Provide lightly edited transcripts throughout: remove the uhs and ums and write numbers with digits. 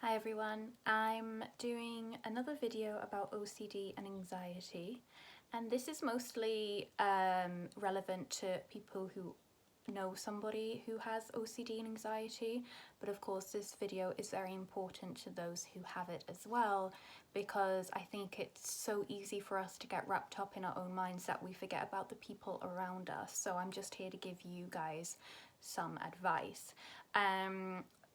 Hi everyone, I'm doing another video about OCD and anxiety, and this is mostly relevant to people who know somebody who has OCD and anxiety, but of course this video is very important to those who have it as well, because I think it's so easy for us to get wrapped up in our own minds that we forget about the people around us. So I'm just here to give you guys some advice.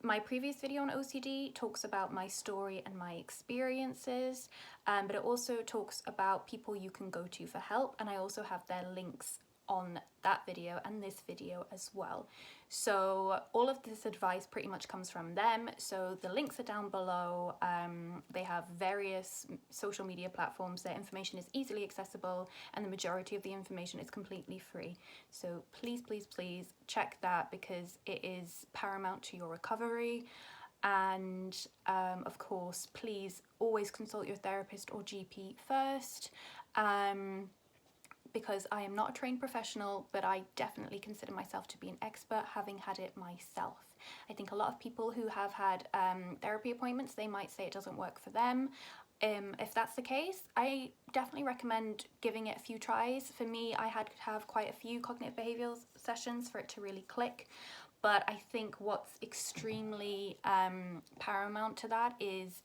My previous video on OCD talks about my story and my experiences, but it also talks about people you can go to for help, and I also have their links on that video and this video as well. So all of this advice pretty much comes from them. So the links are down below. They have various social media platforms. Their information is easily accessible, and the majority of the information is completely free. So please, please, please check that, because it is paramount to your recovery. And of course, please always consult your therapist or GP first. Because I am not a trained professional, but I definitely consider myself to be an expert, having had it myself. I think a lot of people who have had therapy appointments, they might say it doesn't work for them. If that's the case, I definitely recommend giving it a few tries. For me, I had to have quite a few cognitive behavioural sessions for it to really click. But I think what's extremely paramount to that is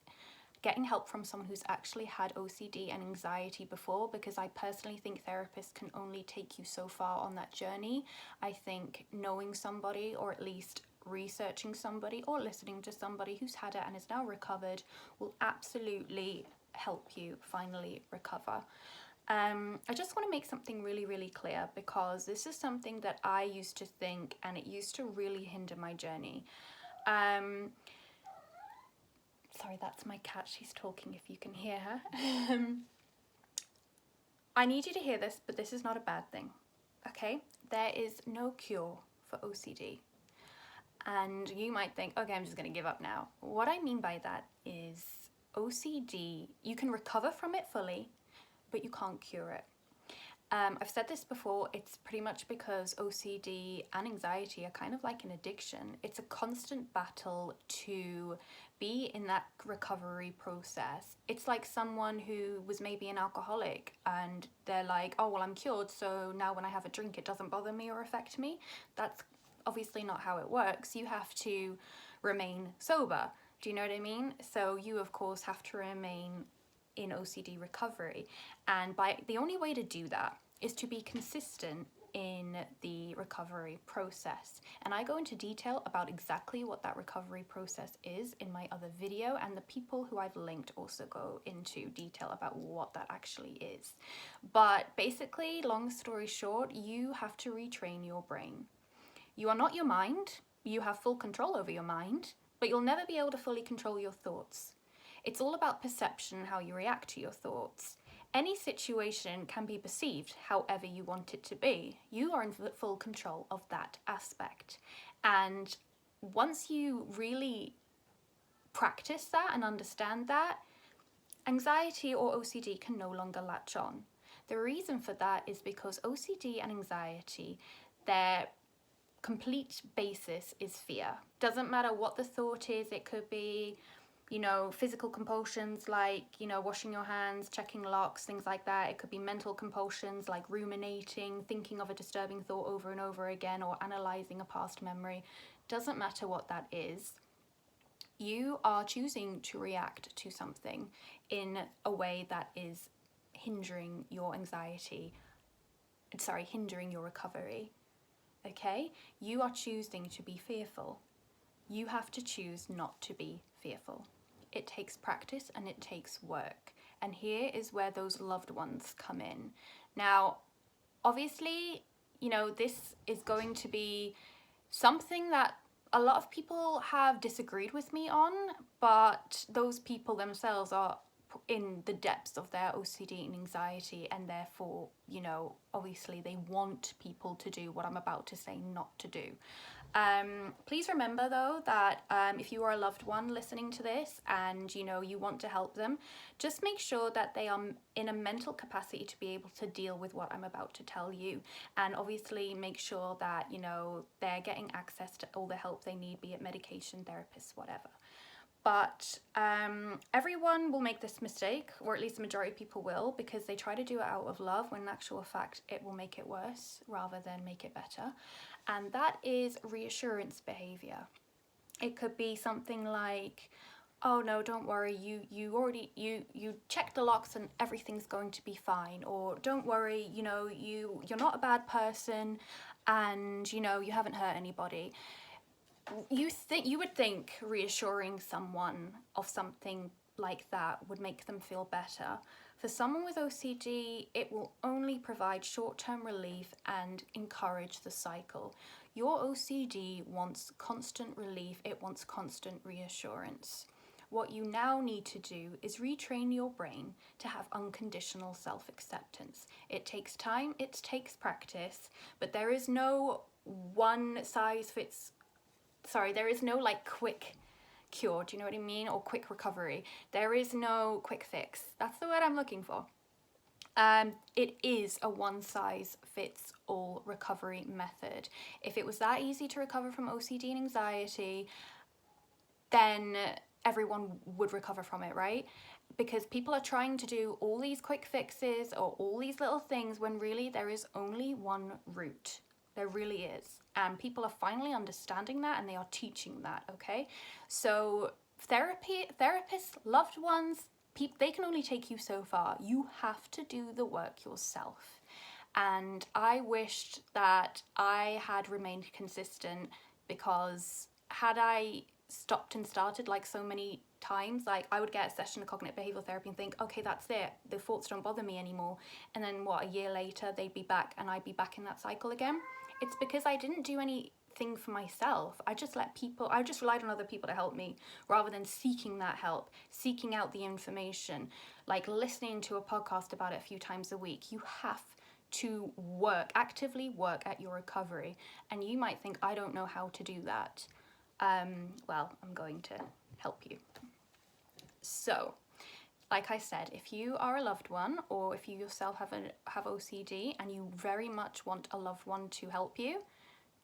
getting help from someone who's actually had OCD and anxiety before, because I personally think therapists can only take you so far on that journey. I think knowing somebody, or at least researching somebody or listening to somebody who's had it and is now recovered, will absolutely help you finally recover. I just want to make something really, really clear, because this is something that I used to think, and it used to really hinder my journey. Sorry, that's my cat. She's talking if you can hear her. I need you to hear this, but this is not a bad thing, okay? There is no cure for OCD. And you might think, okay, I'm just going to give up now. What I mean by that is OCD, you can recover from it fully, but you can't cure it. I've said this before, it's pretty much because OCD and anxiety are kind of like an addiction. It's a constant battle to be in that recovery process. It's like someone who was maybe an alcoholic and they're like, oh, well, I'm cured, so now when I have a drink, it doesn't bother me or affect me. That's obviously not how it works. You have to remain sober. Do you know what I mean? So you, of course, have to remain in OCD recovery, and the only way to do that is to be consistent in the recovery process. And I go into detail about exactly what that recovery process is in my other video, and the people who I've linked also go into detail about what that actually is. But basically, long story short, you have to retrain your brain. You are not your mind. You have full control over your mind, but you'll never be able to fully control your thoughts. It's all about perception, how you react to your thoughts. Any situation can be perceived however you want it to be. You are in full control of that aspect. And once you really practice that and understand that, anxiety or OCD can no longer latch on. The reason for that is because OCD and anxiety, their complete basis is fear. Doesn't matter what the thought is, it could be, physical compulsions like, washing your hands, checking locks, things like that. It could be mental compulsions like ruminating, thinking of a disturbing thought over and over again, or analysing a past memory. Doesn't matter what that is. You are choosing to react to something in a way that is hindering your hindering your recovery. Okay? You are choosing to be fearful. You have to choose not to be fearful. It takes practice and it takes work. And here is where those loved ones come in. Now, obviously, this is going to be something that a lot of people have disagreed with me on, but those people themselves are in the depths of their OCD and anxiety, and therefore, obviously they want people to do what I'm about to say not to do. Please remember though that if you are a loved one listening to this and you want to help them, just make sure that they are in a mental capacity to be able to deal with what I'm about to tell you, and obviously make sure that they're getting access to all the help they need, be it medication, therapists, whatever. But everyone will make this mistake, or at least the majority of people will, because they try to do it out of love when in actual fact it will make it worse rather than make it better. And that is reassurance behavior. It could be something like, oh no, don't worry, you checked the locks and everything's going to be fine. Or don't worry, you're not a bad person, and you haven't hurt anybody. You would think reassuring someone of something like that would make them feel better. For someone with OCD, it will only provide short-term relief and encourage the cycle. Your OCD wants constant relief, it wants constant reassurance. What you now need to do is retrain your brain to have unconditional self-acceptance. It takes time, it takes practice, but there is no there is no like quick cure, do you know what I mean? Or quick recovery. There is no quick fix. That's the word I'm looking for. It is a one-size-fits-all recovery method. If it was that easy to recover from OCD and anxiety, then everyone would recover from it, right? Because people are trying to do all these quick fixes or all these little things when really there is only one route. There really is. And people are finally understanding that, and they are teaching that, okay? So therapists, loved ones, they can only take you so far. You have to do the work yourself. And I wished that I had remained consistent, because had I stopped and started like so many times, like I would get a session of cognitive behavioral therapy and think, okay, that's it, the thoughts don't bother me anymore, and then a year later they'd be back and I'd be back in that cycle again. It's because I didn't do anything for myself. I just relied on other people to help me rather than seeking that help, seeking out the information, like listening to a podcast about it a few times a week. You have to actively work at your recovery. And you might think, I don't know how to do that. Well, I'm going to help you. So, like I said, if you are a loved one, or if you yourself have OCD and you very much want a loved one to help you,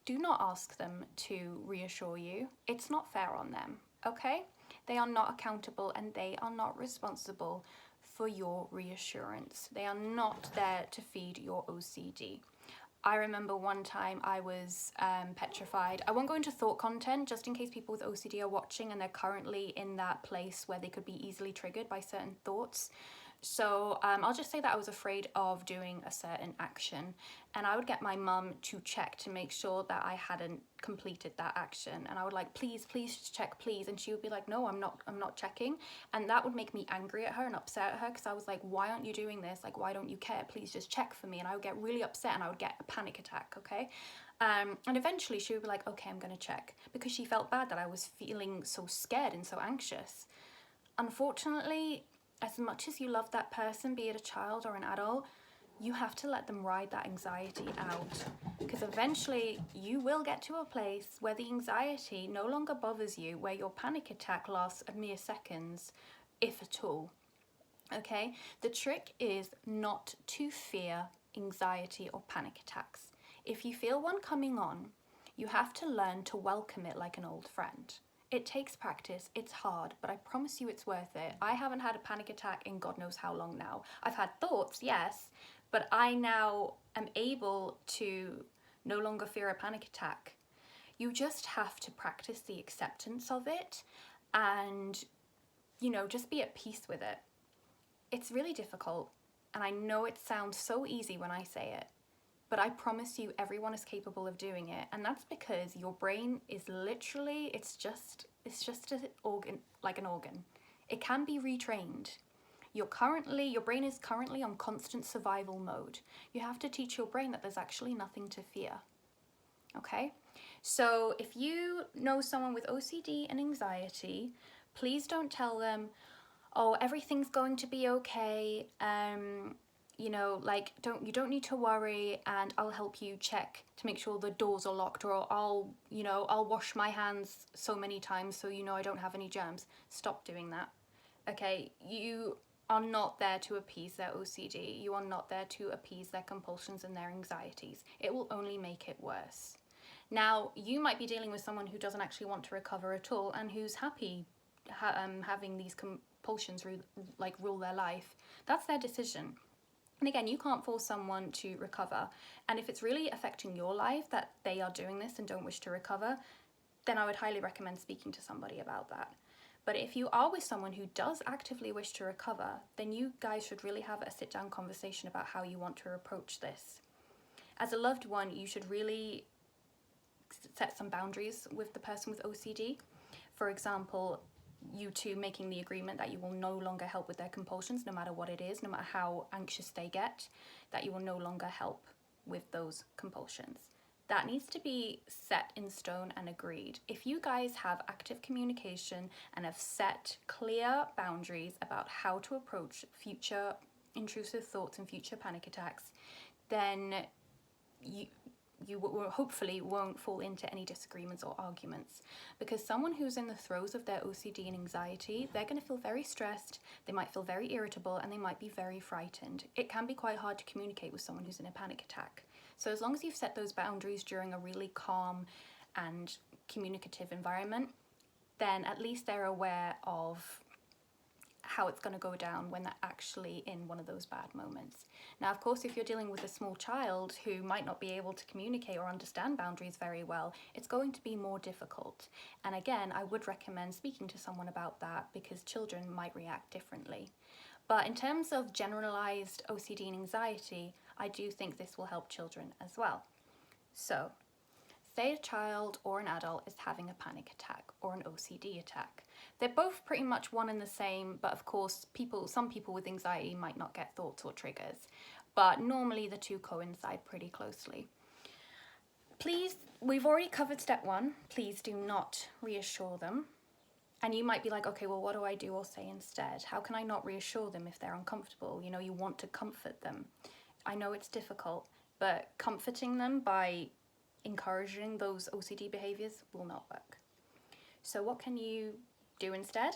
do not ask them to reassure you. It's not fair on them, okay? They are not accountable and they are not responsible for your reassurance. They are not there to feed your OCD. I remember one time I was petrified. I won't go into thought content just in case people with OCD are watching and they're currently in that place where they could be easily triggered by certain thoughts. So I'll just say that I was afraid of doing a certain action, and I would get my mum to check to make sure that I hadn't completed that action, and I would like, please just check, please, and she would be like, no, I'm not checking, and that would make me angry at her and upset at her, because I was like, why aren't you doing this? Like, why don't you care? Please just check for me. And I would get really upset and I would get a panic attack, okay? And eventually she would be like, okay, I'm gonna check, because she felt bad that I was feeling so scared and so anxious. Unfortunately, as much as you love that person, be it a child or an adult, you have to let them ride that anxiety out, because eventually you will get to a place where the anxiety no longer bothers you, where your panic attack lasts a mere seconds, if at all. Okay? The trick is not to fear anxiety or panic attacks. If you feel one coming on, you have to learn to welcome it like an old friend. It takes practice, it's hard, but I promise you it's worth it. I haven't had a panic attack in God knows how long now. I've had thoughts, yes, but I now am able to no longer fear a panic attack. You just have to practice the acceptance of it and, just be at peace with it. It's really difficult, and I know it sounds so easy when I say it, but I promise you everyone is capable of doing it, and that's because your brain is literally, it's just an organ, like an organ. It can be retrained. Your brain is currently on constant survival mode. You have to teach your brain that there's actually nothing to fear. Okay? So if you know someone with OCD and anxiety, please don't tell them, oh, everything's going to be okay, you don't need to worry, and I'll help you check to make sure the doors are locked, or I'll wash my hands so many times so I don't have any germs. Stop doing that. Okay, you are not there to appease their OCD. You are not there to appease their compulsions and their anxieties. It will only make it worse. Now, you might be dealing with someone who doesn't actually want to recover at all and who's happy having these compulsions rule their life. That's their decision. And again, you can't force someone to recover. And if it's really affecting your life that they are doing this and don't wish to recover, then I would highly recommend speaking to somebody about that. But if you are with someone who does actively wish to recover, then you guys should really have a sit-down conversation about how you want to approach this. As a loved one, you should really set some boundaries with the person with OCD. For example, you two making the agreement that you will no longer help with their compulsions, no matter what it is, no matter how anxious they get, that you will no longer help with those compulsions. That needs to be set in stone and agreed. If you guys have active communication and have set clear boundaries about how to approach future intrusive thoughts and future panic attacks, then you hopefully won't fall into any disagreements or arguments. Because someone who's in the throes of their OCD and anxiety, they're going to feel very stressed, they might feel very irritable, and they might be very frightened. It can be quite hard to communicate with someone who's in a panic attack. So as long as you've set those boundaries during a really calm and communicative environment, then at least they're aware of how it's going to go down when they're actually in one of those bad moments. Now, of course, if you're dealing with a small child who might not be able to communicate or understand boundaries very well, it's going to be more difficult. And again, I would recommend speaking to someone about that because children might react differently. But in terms of generalized OCD and anxiety, I do think this will help children as well. So, say a child or an adult is having a panic attack or an OCD attack. They're both pretty much one and the same, but of course, some people with anxiety might not get thoughts or triggers, but normally the two coincide pretty closely. Please, we've already covered step 1. Please do not reassure them. And you might be like, okay, well, what do I do or say instead? How can I not reassure them if they're uncomfortable? You know, you want to comfort them. I know it's difficult, but comforting them by encouraging those OCD behaviors will not work. So what can you do instead?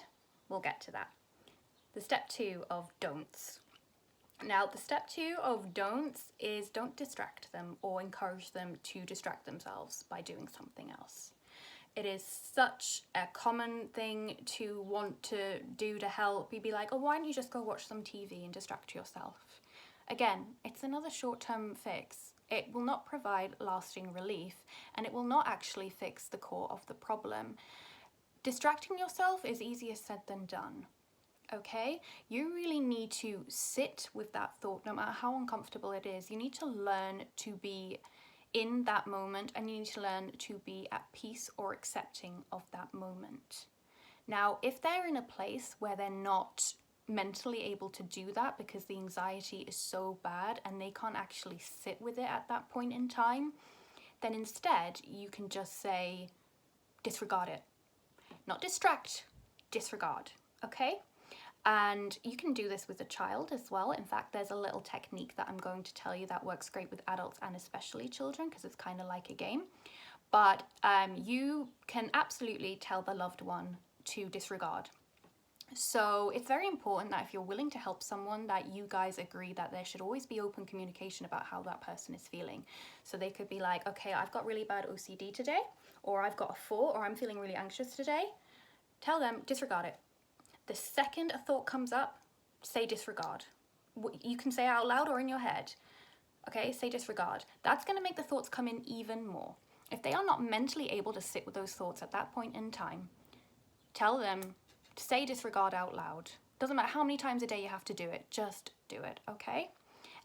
We'll get to that. The step 2 of don'ts. Now, the step 2 of don'ts is don't distract them or encourage them to distract themselves by doing something else. It is such a common thing to want to do to help. You'd be like, oh, why don't you just go watch some TV and distract yourself? Again, it's another short-term fix. It will not provide lasting relief, and it will not actually fix the core of the problem. Distracting yourself is easier said than done, okay? You really need to sit with that thought, no matter how uncomfortable it is. You need to learn to be in that moment, and you need to learn to be at peace or accepting of that moment. Now, if they're in a place where they're not mentally able to do that because the anxiety is so bad and they can't actually sit with it at that point in time, then instead you can just say, disregard it. Not distract, disregard, okay? And you can do this with a child as well. In fact, there's a little technique that I'm going to tell you that works great with adults and especially children because it's kind of like a game. But you can absolutely tell the loved one to disregard. So it's very important that if you're willing to help someone, that you guys agree that there should always be open communication about how that person is feeling. So they could be like, okay, I've got really bad OCD today, or I've got a thought, or I'm feeling really anxious today. Tell them, disregard it. The second a thought comes up, say disregard. You can say it out loud or in your head. Okay, say disregard. That's going to make the thoughts come in even more. If they are not mentally able to sit with those thoughts at that point in time, tell them to say disregard out loud. Doesn't matter how many times a day you have to do it, just do it, okay?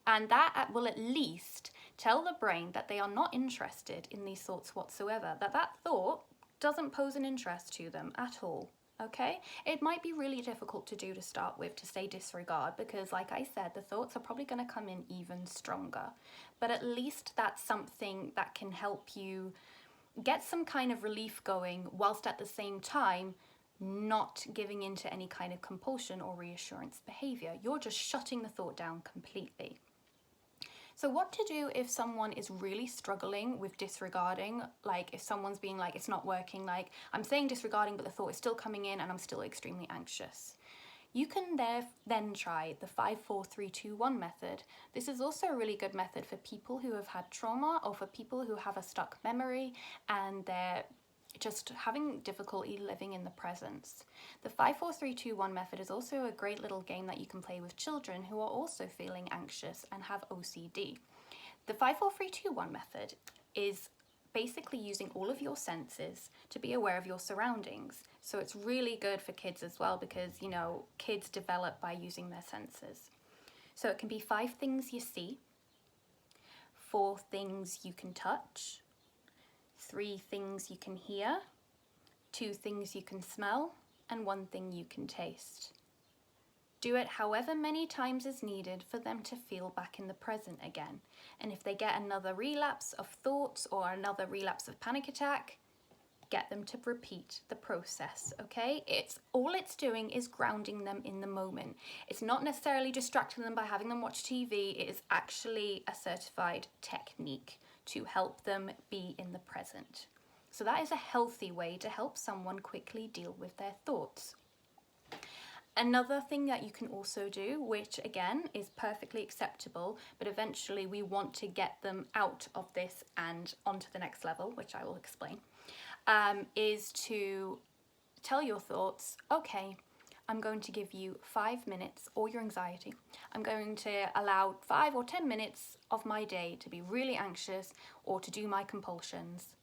And that will at least tell the brain that they are not interested in these thoughts whatsoever, that thought doesn't pose an interest to them at all. Okay, it might be really difficult to do to start with, to say disregard, because like I said, the thoughts are probably going to come in even stronger. But at least that's something that can help you get some kind of relief going, whilst at the same time not giving into any kind of compulsion or reassurance behavior. You're just shutting the thought down completely. So what to do if someone is really struggling with disregarding, like if someone's being like, it's not working, like I'm saying disregarding, but the thought is still coming in and I'm still extremely anxious. You can then try the 5-4-3-2-1 method. This is also a really good method for people who have had trauma or for people who have a stuck memory and they're just having difficulty living in the presence. The 5-4-3-2-1 method is also a great little game that you can play with children who are also feeling anxious and have OCD. The 5-4-3-2-1 method is basically using all of your senses to be aware of your surroundings. So it's really good for kids as well because, you know, kids develop by using their senses. So it can be 5 things you see, 4 things you can touch, 3 things you can hear, 2 things you can smell, and 1 thing you can taste. Do it however many times is needed for them to feel back in the present again. And if they get another relapse of thoughts or another relapse of panic attack, get them to repeat the process, okay? All it's doing is grounding them in the moment. It's not necessarily distracting them by having them watch TV. It is actually a certified technique to help them be in the present. So that is a healthy way to help someone quickly deal with their thoughts. Another thing that you can also do, which again is perfectly acceptable, but eventually we want to get them out of this and onto the next level, which I will explain, is to tell your thoughts, okay, I'm going to give you 5 minutes, or your anxiety. I'm going to allow 5 or 10 minutes of my day to be really anxious or to do my compulsions.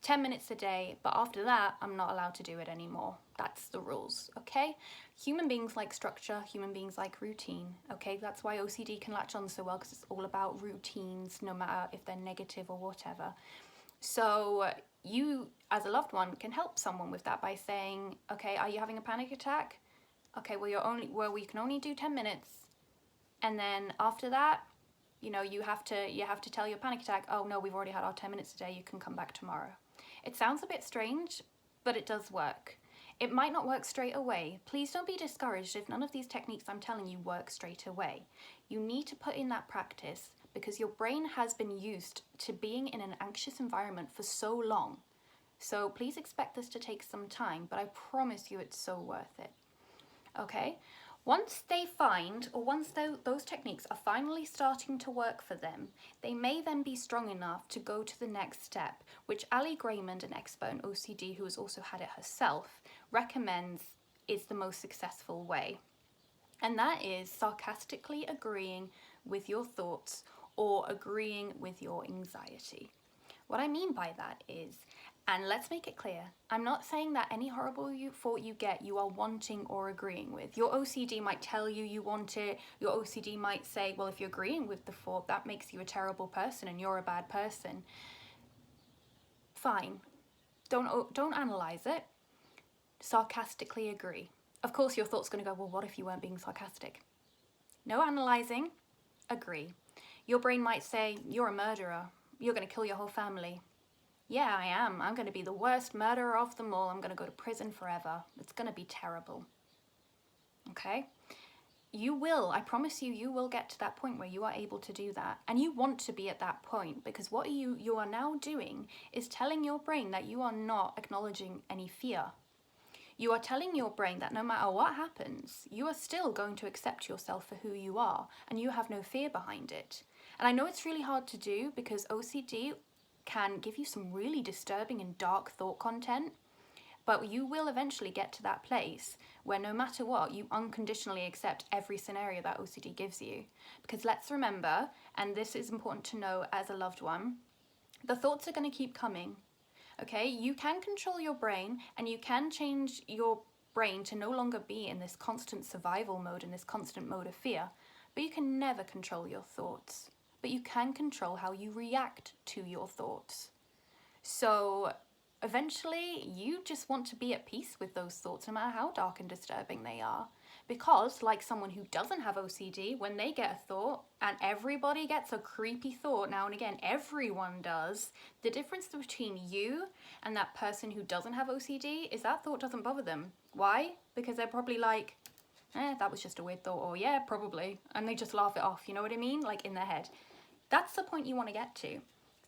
10 minutes a day, but after that, I'm not allowed to do it anymore. That's the rules, okay? Human beings like structure, human beings like routine, okay? That's why OCD can latch on so well, because it's all about routines, no matter if they're negative or whatever. So you, as a loved one, can help someone with that by saying, okay, are you having a panic attack? Okay, well, we can only do 10 minutes. And then after that, you know, you have to tell your panic attack, oh no, we've already had our 10 minutes today, you can come back tomorrow. It sounds a bit strange, but it does work. It might not work straight away. Please don't be discouraged if none of these techniques I'm telling you work straight away. You need to put in that practice because your brain has been used to being in an anxious environment for so long. So please expect this to take some time, but I promise you it's so worth it. Okay? Once they find, or once those techniques are finally starting to work for them, they may then be strong enough to go to the next step, which Ali Graymond, an expert in OCD who has also had it herself, recommends is the most successful way. And that is sarcastically agreeing with your thoughts or agreeing with your anxiety. What I mean by that is, and let's make it clear, I'm not saying that any horrible thought you get you are wanting or agreeing with. Your OCD might tell you you want it. Your OCD might say, well, if you're agreeing with the thought, that makes you a terrible person and you're a bad person. Fine. Don't analyze it. Sarcastically agree. Of course, your thought's going to go, well, what if you weren't being sarcastic? No analyzing. Agree. Your brain might say, you're a murderer. You're going to kill your whole family. Yeah, I am. I'm going to be the worst murderer of them all. I'm going to go to prison forever. It's going to be terrible. Okay? You will, I promise you, you will get to that point where you are able to do that. And you want to be at that point because what you are now doing is telling your brain that you are not acknowledging any fear. You are telling your brain that no matter what happens, you are still going to accept yourself for who you are and you have no fear behind it. And I know it's really hard to do because OCD can give you some really disturbing and dark thought content, but you will eventually get to that place where no matter what, you unconditionally accept every scenario that OCD gives you. Because let's remember, and this is important to know as a loved one, the thoughts are going to keep coming. Okay, you can control your brain and you can change your brain to no longer be in this constant survival mode, in this constant mode of fear, but you can never control your thoughts. But you can control how you react to your thoughts. So eventually you just want to be at peace with those thoughts no matter how dark and disturbing they are. Because like someone who doesn't have OCD, when they get a thought, and everybody gets a creepy thought now and again, everyone does, the difference between you and that person who doesn't have OCD is that thought doesn't bother them. Why? Because they're probably like, that was just a weird thought, or yeah, probably, and they just laugh it off, you know what I mean? Like in their head. That's the point you want to get to.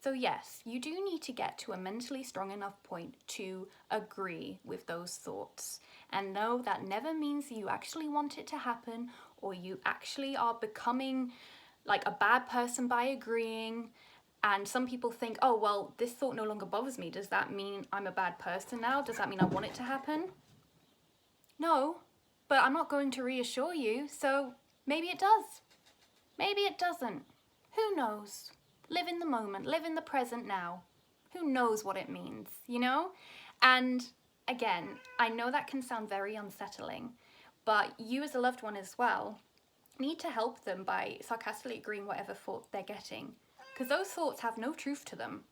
So yes, you do need to get to a mentally strong enough point to agree with those thoughts. And no, that never means you actually want it to happen or you actually are becoming like a bad person by agreeing. And some people think, oh, well, this thought no longer bothers me. Does that mean I'm a bad person now? Does that mean I want it to happen? No, but I'm not going to reassure you, so maybe it does. Maybe it doesn't. Who knows? Live in the moment, live in the present now. Who knows what it means, you know? And again, I know that can sound very unsettling, but you as a loved one as well need to help them by sarcastically agreeing whatever thought they're getting, because those thoughts have no truth to them.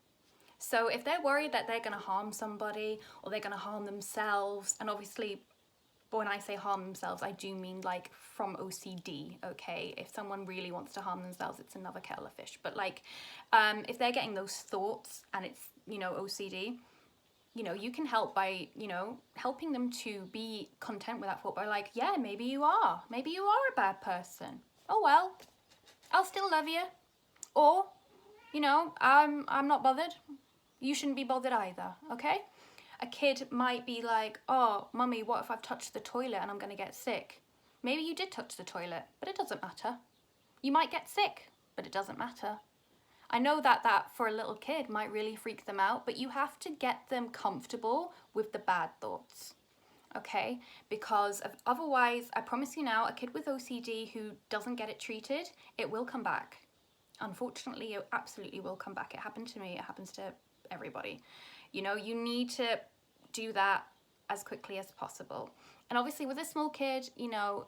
So if they're worried that they're going to harm somebody or they're going to harm themselves, and obviously when I say harm themselves, I do mean like from OCD, okay? If someone really wants to harm themselves, it's another kettle of fish. But like, if they're getting those thoughts and it's, you know, OCD, you know, you can help by, you know, helping them to be content with that thought by like, yeah, maybe you are a bad person. Oh well, I'll still love you. Or, you know, I'm not bothered. You shouldn't be bothered either, okay? A kid might be like, oh, mummy, what if I've touched the toilet and I'm going to get sick? Maybe you did touch the toilet, but it doesn't matter. You might get sick, but it doesn't matter. I know that for a little kid might really freak them out, but you have to get them comfortable with the bad thoughts, okay? Because otherwise, I promise you now, a kid with OCD who doesn't get it treated, it will come back. Unfortunately, it absolutely will come back. It happened to me, it happens to everybody. You know, you need to do that as quickly as possible. And obviously with a small kid, you know,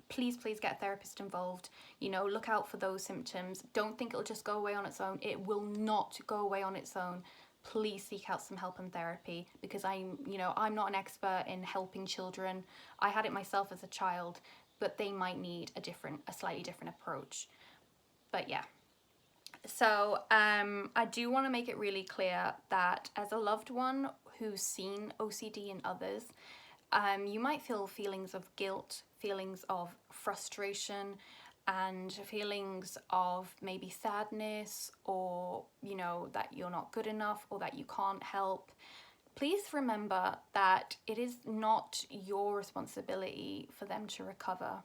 please get a therapist involved. You know, look out for those symptoms. Don't think it'll just go away on its own. It will not go away on its own. Please seek out some help and therapy, because I'm not an expert in helping children. I had it myself as a child, but they might need a slightly different approach. But yeah. So I do want to make it really clear that as a loved one who's seen OCD in others, you might feel feelings of guilt, feelings of frustration, and feelings of maybe sadness, or, you know, that you're not good enough or that you can't help. Please remember that it is not your responsibility for them to recover.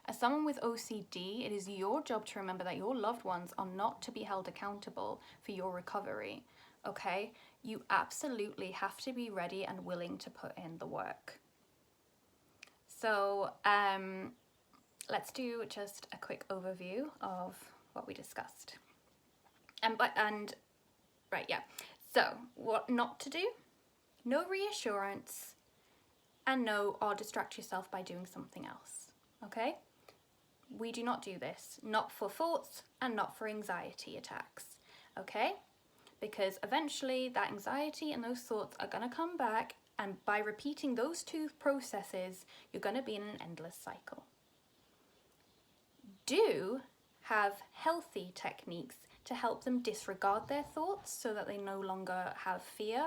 As someone with OCD, it is your job to remember that your loved ones are not to be held accountable for your recovery, okay? You absolutely have to be ready and willing to put in the work. So let's do just a quick overview of what we discussed. So what not to do? No reassurance, and no, or distract yourself by doing something else, okay? We do not do this, not for thoughts and not for anxiety attacks, okay? Because eventually that anxiety and those thoughts are going to come back, and by repeating those two processes, you're going to be in an endless cycle. Do have healthy techniques to help them disregard their thoughts so that they no longer have fear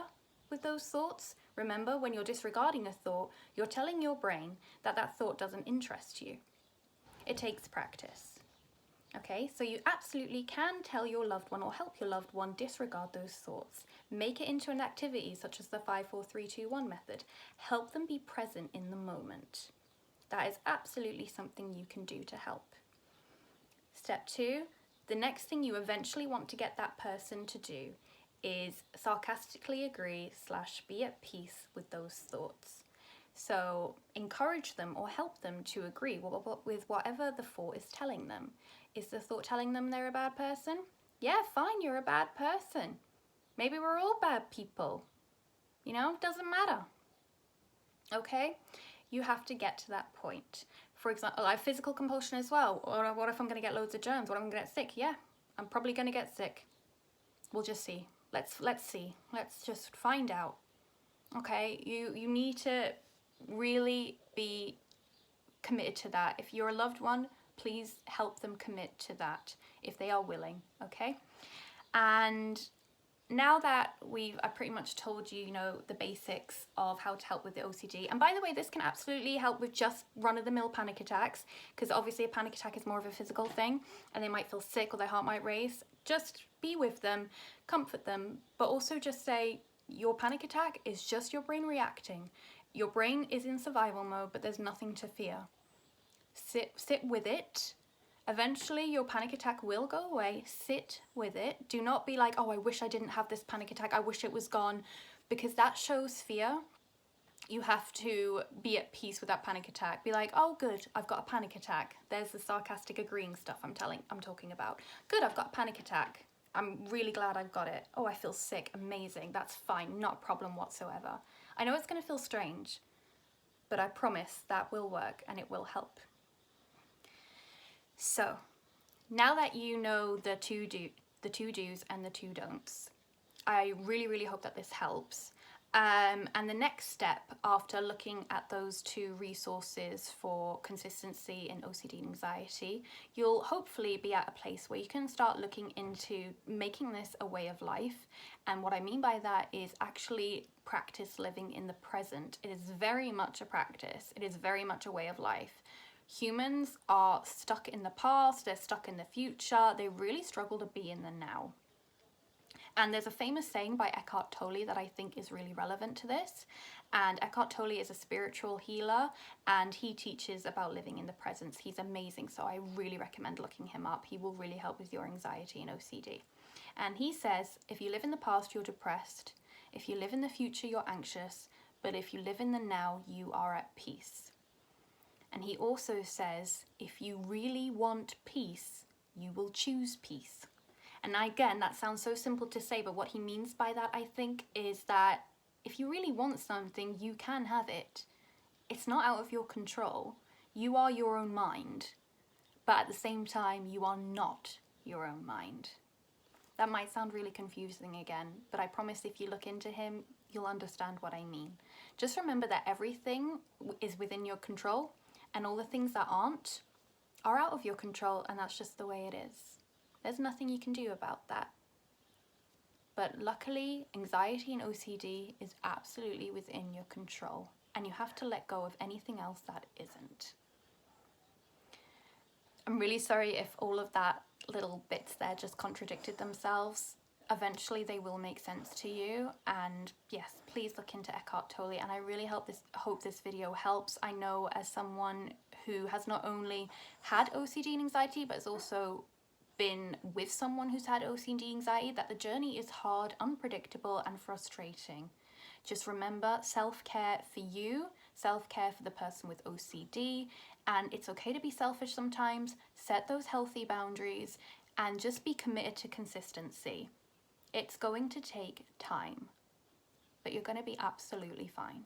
with those thoughts. Remember, when you're disregarding a thought, you're telling your brain that that thought doesn't interest you. It takes practice. Okay, so you absolutely can tell your loved one or help your loved one disregard those thoughts. Make it into an activity such as the 5, 4, 3, 2, 1 method. Help them be present in the moment. That is absolutely something you can do to help. Step 2, the next thing you eventually want to get that person to do is sarcastically agree / be at peace with those thoughts. So encourage them or help them to agree with whatever the thought is telling them. Is the thought telling them they're a bad person? Yeah, fine, you're a bad person. Maybe we're all bad people. You know, doesn't matter. Okay? You have to get to that point. For example, I have physical compulsion as well. Or what if I'm going to get loads of germs? What if I'm going to get sick? Yeah, I'm probably going to get sick. We'll just see. Let's see. Let's just find out. Okay? You need to really be committed to that. If you're a loved one, please help them commit to that if they are willing, okay? And now that I pretty much told you, you know, the basics of how to help with the OCD. And by the way, this can absolutely help with just run-of-the-mill panic attacks, because obviously a panic attack is more of a physical thing and they might feel sick or their heart might race. Just be with them, comfort them, but also just say your panic attack is just your brain reacting. Your brain is in survival mode, but there's nothing to fear. Sit with it Eventually your panic attack will go away. Sit with it. Do not be like, oh, I wish I didn't have this panic attack, I wish it was gone, because that shows fear. You have to be at peace with that panic attack. Be like, oh good, I've got a panic attack. There's the sarcastic agreeing stuff I'm talking about. Good, I've got a panic attack. I'm really glad I've got it. Oh, I feel sick. Amazing. That's fine. Not a problem whatsoever. I know it's going to feel strange, but I promise that will work and it will help. So, now that you know the two do's and the two don'ts, I really, really hope that this helps. And the next step after looking at those two resources for consistency in OCD and anxiety, you'll hopefully be at a place where you can start looking into making this a way of life. And what I mean by that is actually practice living in the present. It is very much a practice. It is very much a way of life. Humans are stuck in the past, they're stuck in the future, they really struggle to be in the now. And there's a famous saying by Eckhart Tolle that I think is really relevant to this. And Eckhart Tolle is a spiritual healer and he teaches about living in the present. He's amazing, so I really recommend looking him up. He will really help with your anxiety and OCD. And he says, if you live in the past, you're depressed. If you live in the future, you're anxious. But if you live in the now, you are at peace. And he also says, if you really want peace, you will choose peace. And again, that sounds so simple to say, but what he means by that, I think, is that if you really want something, you can have it. It's not out of your control. You are your own mind, but at the same time, you are not your own mind. That might sound really confusing again, but I promise if you look into him, you'll understand what I mean. Just remember that everything is within your control, and all the things that aren't are out of your control, and that's just the way it is. There's nothing you can do about that. But luckily, anxiety and OCD is absolutely within your control, and you have to let go of anything else that isn't. I'm really sorry if all of that little bits there just contradicted themselves. Eventually they will make sense to you, and yes, please look into Eckhart Tolle, and I really hope this video helps. I know as someone who has not only had OCD and anxiety, but has also been with someone who's had OCD anxiety, that the journey is hard, unpredictable, and frustrating. Just remember, self-care for you, self-care for the person with OCD, and it's okay to be selfish sometimes. Set those healthy boundaries and just be committed to consistency. It's going to take time, but you're going to be absolutely fine.